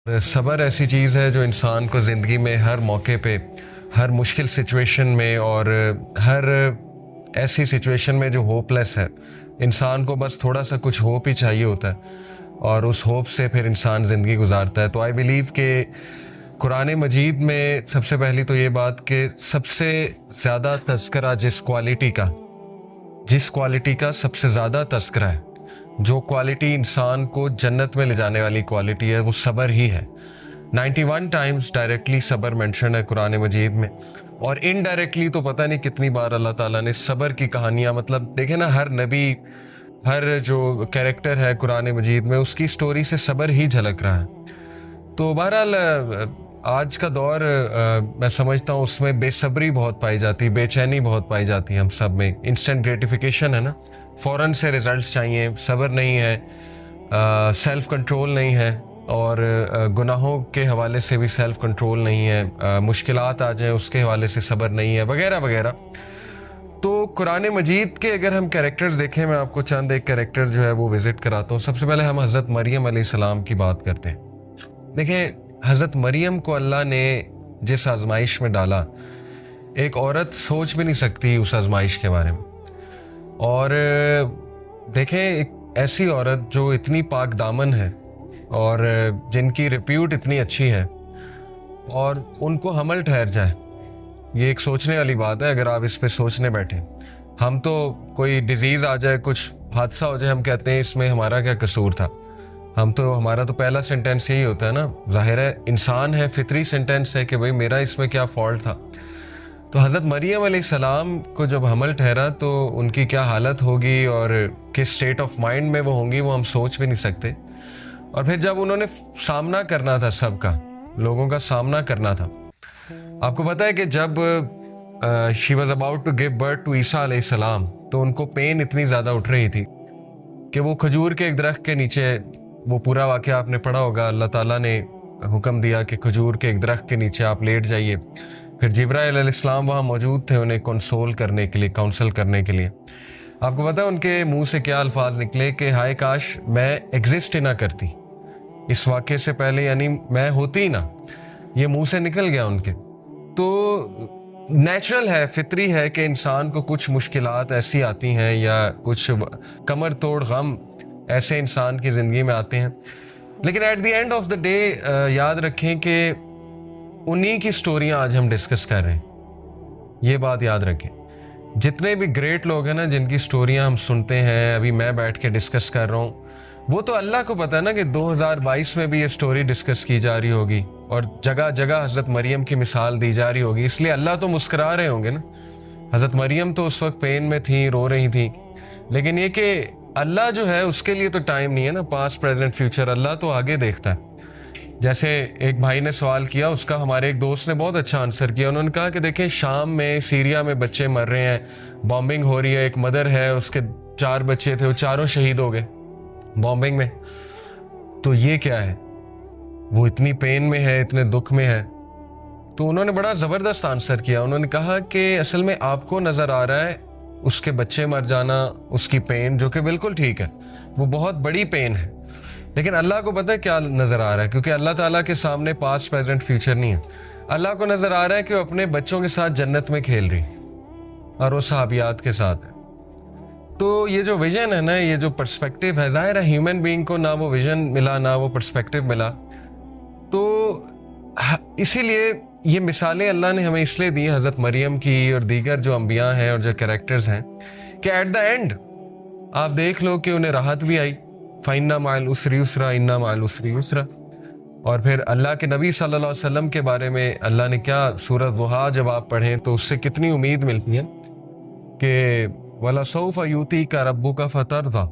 सब्र ऐसी चीज़ है जो इंसान को ज़िंदगी में हर मौके पे, हर मुश्किल सिचुएशन में और हर ऐसी सिचुएशन में जो होपलेस है, इंसान को बस थोड़ा सा कुछ होप ही चाहिए होता है और उस होप से फिर इंसान ज़िंदगी गुजारता है। तो आई बिलीव कि कुरान मजीद में सबसे पहली तो ये बात कि सबसे ज़्यादा तज़किरा जिस क्वालिटी का सबसे ज़्यादा तज़किरा है, जो क्वालिटी इंसान को जन्नत में ले जाने वाली क्वालिटी है, वो सब्र ही है। 91 टाइम्स डायरेक्टली सब्र मेंशन है कुरान मजीद में, और इनडायरेक्टली तो पता नहीं कितनी बार अल्लाह ताला ने सब्र की कहानियाँ, मतलब देखें ना, हर नबी, हर जो कैरेक्टर है कुरान मजीद में, उसकी स्टोरी से सब्र ही झलक रहा है। तो बहरहाल आज का दौर मैं समझता हूँ उसमें बेसब्री बहुत पाई जाती है, बेचैनी बहुत पाई जाती है हम सब में। इंस्टेंट ग्रेटिफिकेशन है ना, फ़ौरन से रिज़ल्ट्स चाहिए, सब्र नहीं है, सेल्फ़ कंट्रोल नहीं है, और गुनाहों के हवाले से भी सेल्फ़ कंट्रोल नहीं है, मुश्किलात आ जाए उसके हवाले से सब्र नहीं है, वगैरह वगैरह। तो कुरान मजीद के अगर हम कैरेक्टर्स देखें, मैं आपको चंद एक कैरेक्टर जो है वो विज़िट कराता हूँ। सबसे पहले हम हज़रत मरियम अलैहिस्सलाम की बात करते हैं। देखें, हज़रत मरियम को अल्लाह ने जिस आजमाइश में डाला, एक औरत सोच भी नहीं सकती उस आजमाइश के बारे में। और देखें, एक ऐसी औरत जो इतनी पाक दामन है और जिनकी रिप्यूट इतनी अच्छी है, और उनको हमल ठहर जाए, ये एक सोचने वाली बात है। अगर आप इस पे सोचने बैठे, हम तो कोई डिजीज़ आ जाए, कुछ हादसा हो जाए, हम कहते हैं इसमें हमारा क्या कसूर था। हमारा तो पहला सेंटेंस यही होता है ना, ज़ाहिर है इंसान है, फितरी सेंटेंस है कि भाई मेरा इसमें क्या फ़ॉल्ट था। तो हज़रत मरियम अलैहिस्सलाम को जब हमल ठहरा तो उनकी क्या हालत होगी और किस स्टेट ऑफ माइंड में वो होंगी, वो हम सोच भी नहीं सकते। और फिर जब उन्होंने सामना करना था, सबका, लोगों का सामना करना था, आपको पता है कि जब she was about to give birth to ईसा अलैहिस्सलाम, तो उनको पेन इतनी ज़्यादा उठ रही थी कि वो खजूर के एक दरख्त के नीचे, वो पूरा वाक़या आपने पढ़ा होगा, अल्लाह ताला ने हुक्म दिया कि खजूर के एक दरख्त के नीचे आप लेट जाइए। फिर जिब्राइल अलैहिस्सलाम वहाँ मौजूद थे उन्हें कंसोल करने के लिए, काउंसल करने के लिए। आपको पता है उनके मुंह से क्या अल्फाज निकले कि हाय काश मैं एग्जिस्ट ही ना करती इस वाक़े से पहले, यानी मैं होती ही ना। ये मुंह से निकल गया उनके। तो नेचुरल है, फितरी है कि इंसान को कुछ मुश्किलात ऐसी आती हैं या कुछ कमर तोड़ गम ऐसे इंसान की ज़िंदगी में आते हैं, लेकिन at the end of the day याद रखें कि उन्हीं की स्टोरियां आज हम डिस्कस कर रहे हैं। ये बात याद रखें, जितने भी ग्रेट लोग हैं ना, जिनकी स्टोरियां हम सुनते हैं, अभी मैं बैठ के डिस्कस कर रहा हूँ, वो तो अल्लाह को पता है ना कि 2022 में भी ये स्टोरी डिस्कस की जा रही होगी और जगह जगह हज़रत मरियम की मिसाल दी जा रही होगी, इसलिए अल्लाह तो मुस्करा रहे होंगे ना। हज़रत मरियम तो उस वक्त पेन में थी, रो रही थी, लेकिन ये कि अल्लाह जो है उसके लिए तो टाइम नहीं है ना, पास्ट प्रेजेंट फ्यूचर, अल्लाह तो आगे देखता है। जैसे एक भाई ने सवाल किया, उसका हमारे एक दोस्त ने बहुत अच्छा आंसर किया। उन्होंने कहा कि देखें, शाम में, सीरिया में बच्चे मर रहे हैं, बॉम्बिंग हो रही है, एक मदर है, उसके 4 बच्चे थे, वो चारों शहीद हो गए बॉम्बिंग में। तो ये क्या है, वो इतनी पेन में है, इतने दुख में है। तो उन्होंने बड़ा ज़बरदस्त आंसर किया। उन्होंने कहा कि असल में आपको नज़र आ रहा है उसके बच्चे मर जाना, उसकी पेन, जो कि बिल्कुल ठीक है, वो बहुत बड़ी पेन है, लेकिन अल्लाह को पता है क्या नज़र आ रहा है, क्योंकि अल्लाह ताला के सामने पास्ट प्रेजेंट फ्यूचर नहीं है। अल्लाह को नज़र आ रहा है कि वो अपने बच्चों के साथ जन्नत में खेल रही और वो सहाबियात के साथ है। तो ये जो विजन है ना, ये जो पर्सपेक्टिव है, ज़ाहिर है ह्यूमन बीइंग को ना वो विजन मिला, ना वो पर्सपेक्टिव मिला। तो इसीलिए ये मिसालें अल्लाह ने हमें इसलिए दी, हज़रत मरियम की और दीगर जो अंबिया हैं और जो कैरेक्टर्स हैं, कि एट द एंड आप देख लो कि उन्हें राहत भी आई, फ़इन्ना मअल उस्रि युस्रा, इन्ना मअल उस्रि युस्रा। और फिर अल्लाह के नबी सल्लल्लाहु अलैहि वसल्लम के बारे में अल्लाह ने क्या, सूरह ज़ुहा जब आप पढ़ें तो उससे कितनी उम्मीद मिलती है कि वला सौफ़ युतीका रब्बुका फ़तरज़ा,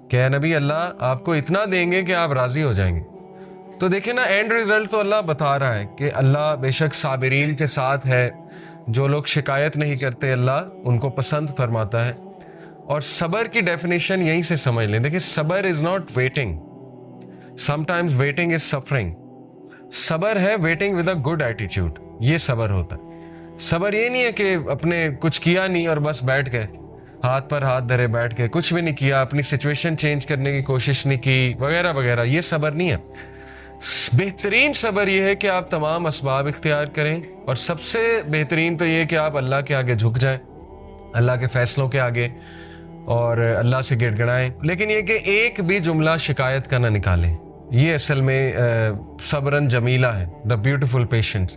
कि नबी अल्लाह आपको इतना देंगे कि आप राज़ी हो जाएंगे। तो देखें ना, एंड रिजल्ट तो अल्लाह बता रहा है कि अल्लाह बेशक साबिरीन के साथ है, जो लोग शिकायत नहीं करते अल्लाह उनको पसंद फरमाता है। और सब्र की डेफिनेशन यहीं से समझ लें। देखिए, सब्र is not waiting, sometimes waiting is suffering. सब्र है waiting with a good attitude, ये सब्र होता है। सब्र ये नहीं है कि अपने कुछ किया नहीं और बस बैठ गए, हाथ पर हाथ धरे बैठ के, कुछ भी नहीं किया, अपनी सिचुएशन चेंज करने की कोशिश नहीं की, वगैरह वगैरह, ये सब्र नहीं है। बेहतरीन सब्र ये है कि आप तमाम असबाब इख्तियार करें, और सबसे बेहतरीन तो ये कि आप अल्लाह के आगे झुक जाएं, अल्लाह के फ़ैसलों के आगे, और अल्लाह से गिड़गिड़ाएं। लेकिन ये कि एक भी जुमला शिकायत का ना निकालें। ये असल में सब्रन जमीला है, द ब्यूटीफुल पेशेंस,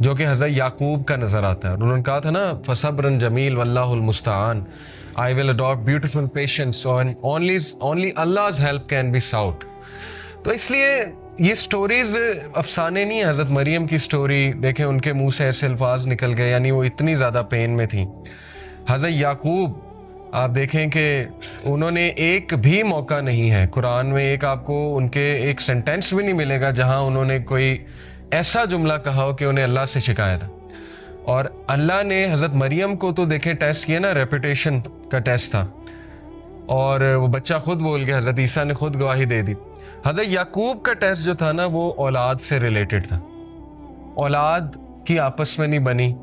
जो कि हज़रत याकूब का नज़र आता है। और उन्होंने कहा था ना, फसब्रन जमील वल्लाहुल मुस्तआन, I will adopt beautiful patience और only Allah's help can be sought. तो इसलिए ये स्टोरीज़ अफसाने नहीं है। हज़रत मरियम की स्टोरी देखें, उनके मुंह से ऐसे अल्फाज निकल गए, यानी वो इतनी ज़्यादा पेन में थी। हज़रत याकूब आप देखें कि उन्होंने एक भी मौका नहीं है कुरान में, एक आपको उनके एक सेंटेंस भी नहीं मिलेगा जहां उन्होंने कोई ऐसा जुमला कहा हो कि उन्हें अल्लाह से शिकायत है। और अल्लाह ने हज़रत मरियम को तो देखें टेस्ट किया ना, रेपुटेशन का टेस्ट था, और वो बच्चा खुद बोल गया, हज़रत ईसा ने खुद गवाही दे दी। हज़रत याकूब का टेस्ट जो था ना, वो औलाद से रिलेटेड था। औलाद की आपस में नहीं बनी,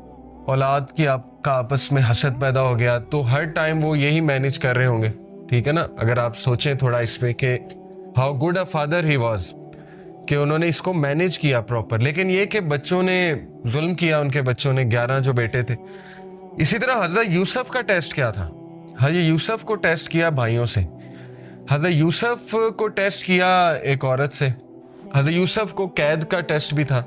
औलाद की आपका आपस में हसद पैदा हो गया, तो हर टाइम वो यही मैनेज कर रहे होंगे, ठीक है ना। अगर आप सोचें थोड़ा इसमें कि how good a father he was, कि उन्होंने इसको मैनेज किया प्रॉपर। लेकिन ये कि बच्चों ने जुल्म किया, उनके बच्चों ने, 11 जो बेटे थे। इसी तरह हज़रत यूसुफ का टेस्ट क्या था? हज़रत यूसुफ को टेस्ट किया भाइयों से, हज़रत यूसुफ को टेस्ट किया एक औरत से, हज़रत यूसुफ को कैद का टेस्ट भी था।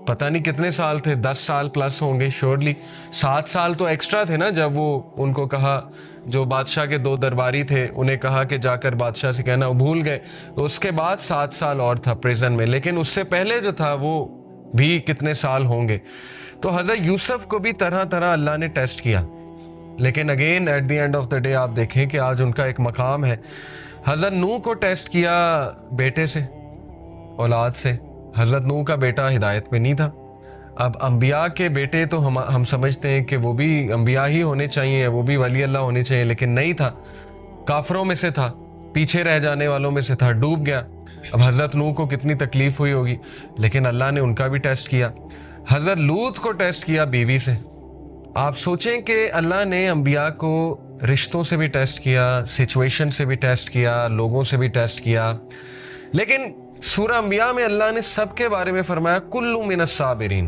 पता नहीं कितने साल थे, 10 साल प्लस होंगे श्योरली। 7 साल तो एक्स्ट्रा थे ना, जब वो उनको कहा, जो बादशाह के 2 दरबारी थे, उन्हें कहा कि जाकर बादशाह से कहना, वो भूल गए। तो उसके बाद 7 साल और था प्रिजन में, लेकिन उससे पहले जो था वो भी कितने साल होंगे। तो हज़रत यूसुफ को भी तरह तरह अल्लाह ने टेस्ट किया। लेकिन again at the end of the day आप देखें कि आज उनका एक मकाम है। हज़रत नूह को टेस्ट किया बेटे से, औलाद से। हज़रत नूह का बेटा हिदायत पे नहीं था। अब अंबिया के बेटे तो हम समझते हैं कि वो भी अंबिया ही होने चाहिए, वो भी वली अल्लाह होने चाहिए, लेकिन नहीं था, काफरों में से था, पीछे रह जाने वालों में से था, डूब गया। अब हज़रत नूह को कितनी तकलीफ़ हुई होगी, लेकिन अल्लाह ने उनका भी टेस्ट किया। हज़रत लूत को टेस्ट किया बीवी से। आप सोचें कि अल्लाह ने अंबिया को रिश्तों से भी टेस्ट किया, सिचुएशन से भी टेस्ट किया, लोगों से भी टेस्ट किया। लेकिन सूरह अंबिया में अल्लाह ने सबके बारे में फरमाया, कुल्लु मिनस साबिरीन,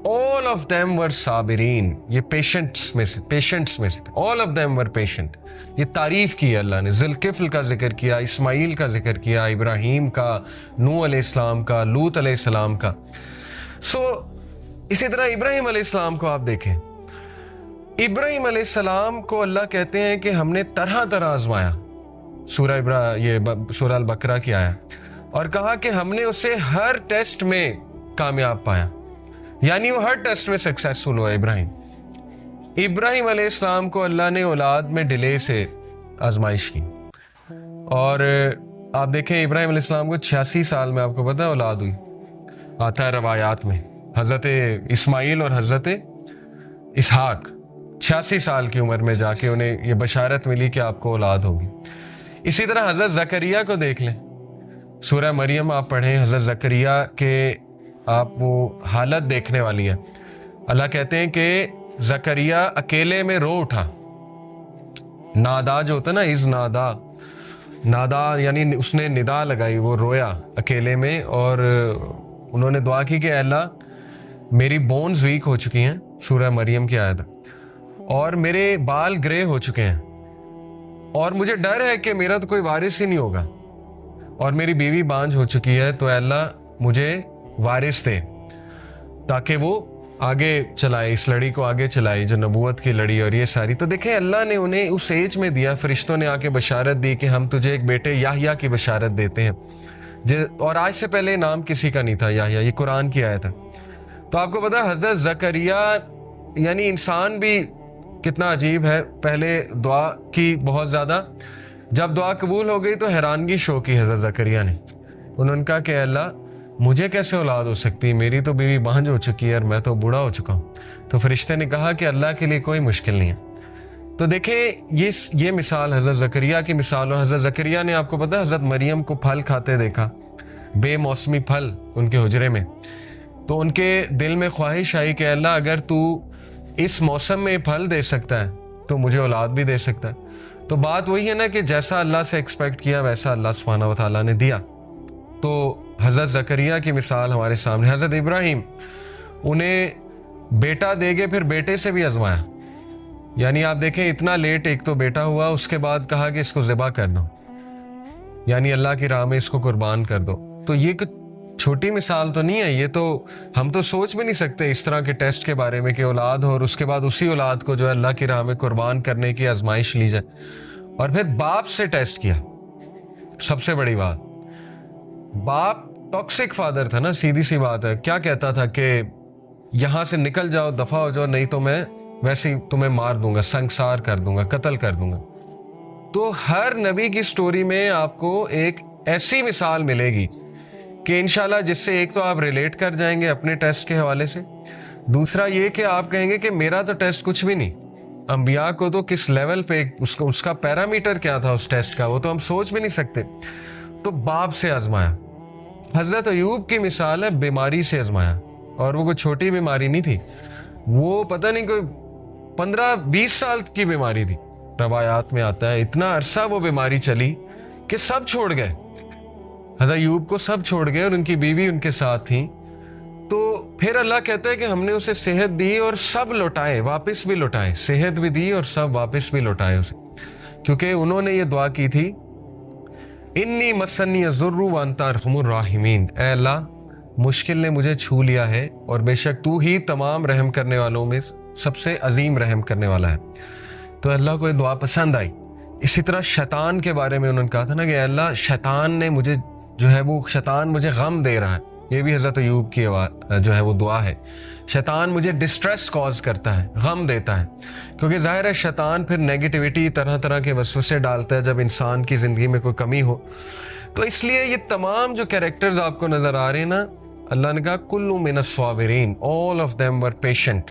ऑल ऑफ देम वर साबिरीन। ये पेशेंट्स में से all of them were patient. ये तारीफ की है अल्लाह ने। ज़ुल्किफ्ल का जिक्र किया, इस्माइल का जिक्र किया, इब्राहीम का, नूह अलैहिस्सलाम का, लूत अलैहिस्सलाम का। इसी तरह इब्राहीम अलैहिस्सलाम को आप देखें, इब्राहीम अलैहिस्सलाम को अल्लाह कहते हैं कि हमने तरह तरह आजमाया। सूरह अल बकरा की आया, और कहा कि हमने उसे हर टेस्ट में कामयाब पाया, यानी वो हर टेस्ट में सक्सेसफुल हुआ। इब्राहीम अलैहिस्सलाम को अल्लाह ने औलाद में डिले से आजमाइश की। और आप देखें इब्राहीम अलैहिस्सलाम को 86 साल में, आपको पता है, औलाद हुई। आता है रवायात में, हज़रत इस्माइल और हज़रत इसहाक 86 साल की उम्र में जाके उन्हें ये बशारत मिली कि आपको औलाद होगी। इसी तरह हज़रत ज़करिया को देख लें, सूरह मरियम आप पढ़ें, हज़रत ज़करिया के आप वो हालत देखने वाली है। अल्लाह कहते हैं कि ज़करिया अकेले में रो उठा। नादा जो होता है ना, इज़ नादा यानी उसने निदा लगाई, वो रोया अकेले में। और उन्होंने दुआ की कि अल्लाह मेरी बोन्स वीक हो चुकी हैं, सूरह मरियम की आयत, और मेरे बाल ग्रे हो चुके हैं, और मुझे डर है कि मेरा तो कोई वारिस ही नहीं होगा, और मेरी बीवी बांझ हो चुकी है, तो अल्लाह मुझे वारिस दे ताकि वो आगे चलाए, इस लड़ी को आगे चलाए, जो नबूवत की लड़ी और ये सारी। तो देखें अल्लाह ने उन्हें उस एज में दिया, फरिश्तों ने आके बशारत दी कि हम तुझे एक बेटे याह्या की बशारत देते हैं, और आज से पहले नाम किसी का नहीं था याह्या, ये कुरान की आयत है। तो आपको पता है हज़रत ज़करिया, यानी इंसान भी कितना अजीब है, पहले दुआ की बहुत ज़्यादा, जब दुआ कबूल हो गई तो हैरानगी शो की हज़रत ज़करिया ने। उन्होंने कहा कि अल्लाह मुझे कैसे औलाद हो सकती है, मेरी तो बीवी बांझ हो चुकी है और मैं तो बूढ़ा हो चुका हूँ। तो फरिश्ते ने कहा कि अल्लाह के लिए कोई मुश्किल नहीं है। तो देखें ये मिसाल हज़रत ज़करिया की मिसाल। और हज़रत ज़करिया ने, आपको पता है, हज़रत मरियम को फल खाते देखा, बेमौसमी फल उनके हुजरे में। तो उनके दिल में ख्वाहिश आई कि अल्लाह अगर तू इस मौसम में फल दे सकता है तो मुझे औलाद भी दे सकता है। तो बात वही है ना कि जैसा अल्लाह से एक्सपेक्ट किया वैसा अल्लाह सुब्हानहू व तआला ने दिया। तो حضرت زکریا کی مثال ہمارے سامنے. حضرت ابراہیم انہیں بیٹا دے کے پھر بیٹے سے بھی آزمایا. یعنی آپ دیکھیں اتنا لیٹ ایک تو بیٹا ہوا, اس کے بعد کہا کہ اس کو ذبح کر دو, یعنی اللہ کی راہ میں اس کو قربان کر دو. تو یہ چھوٹی مثال تو نہیں ہے, یہ تو ہم تو سوچ بھی نہیں سکتے اس طرح کے ٹیسٹ کے بارے میں کہ اولاد ہو اور اس کے بعد اسی اولاد کو جو ہے اللہ کی راہ میں قربان کرنے کی آزمائش لی جائے. اور پھر باپ سے ٹیسٹ کیا. سب سے بڑی بات, باپ ٹاکسک فادر تھا نا, سیدھی سی بات ہے. کیا کہتا تھا کہ یہاں سے نکل جاؤ, دفع ہو جاؤ, نہیں تو میں ویسے ہی تمہیں مار دوں گا, سنگسار کر دوں گا, قتل کر دوں گا. تو ہر نبی کی سٹوری میں آپ کو ایک ایسی مثال ملے گی کہ انشاءاللہ جس سے ایک تو آپ ریلیٹ کر جائیں گے اپنے ٹیسٹ کے حوالے سے, دوسرا یہ کہ آپ کہیں گے کہ میرا تو ٹیسٹ کچھ بھی نہیں. انبیاء کو تو کس لیول پہ اس کا پیرامیٹر کیا تھا اس ٹیسٹ کا, وہ تو ہم سوچ بھی نہیں سکتے. تو باپ سے آزمایا. حضرت ایوب کی مثال ہے بیماری سے آزمایا, اور وہ کوئی چھوٹی بیماری نہیں تھی, وہ پتہ نہیں کوئی 15-20 سال کی بیماری تھی. روایات میں آتا ہے اتنا عرصہ وہ بیماری چلی کہ سب چھوڑ گئے. حضرت ایوب کو سب چھوڑ گئے اور ان کی بیوی ان کے ساتھ تھیں. تو پھر اللہ کہتا ہے کہ ہم نے اسے صحت دی اور سب لوٹائے, واپس بھی لوٹائے, صحت بھی دی اور سب واپس بھی لوٹائے اسے, کیونکہ انہوں نے یہ دعا کی تھی انی مسنی الضر وانت ارحم الراحمین. اے اللہ مشکل نے مجھے چھو لیا ہے اور بے شک تو ہی تمام رحم کرنے والوں میں سب سے عظیم رحم کرنے والا ہے. تو اللہ کو یہ دعا پسند آئی. اسی طرح شیطان کے بارے میں انہوں نے کہا تھا نا کہ اے اللہ شیطان نے مجھے جو ہے وہ شیطان مجھے غم دے رہا ہے. یہ بھی حضرت ایوب کی جو ہے وہ دعا ہے. شیطان مجھے ڈسٹریس کاز کرتا ہے, غم دیتا ہے, کیونکہ ظاہر ہے شیطان پھر نیگیٹیوٹی طرح طرح کے وسوسے ڈالتا ہے جب انسان کی زندگی میں کوئی کمی ہو. تو اس لیے یہ تمام جو کیریکٹرز آپ کو نظر آ رہے ہیں نا, اللہ نے کہا کل من الصابرین, all of them were patient.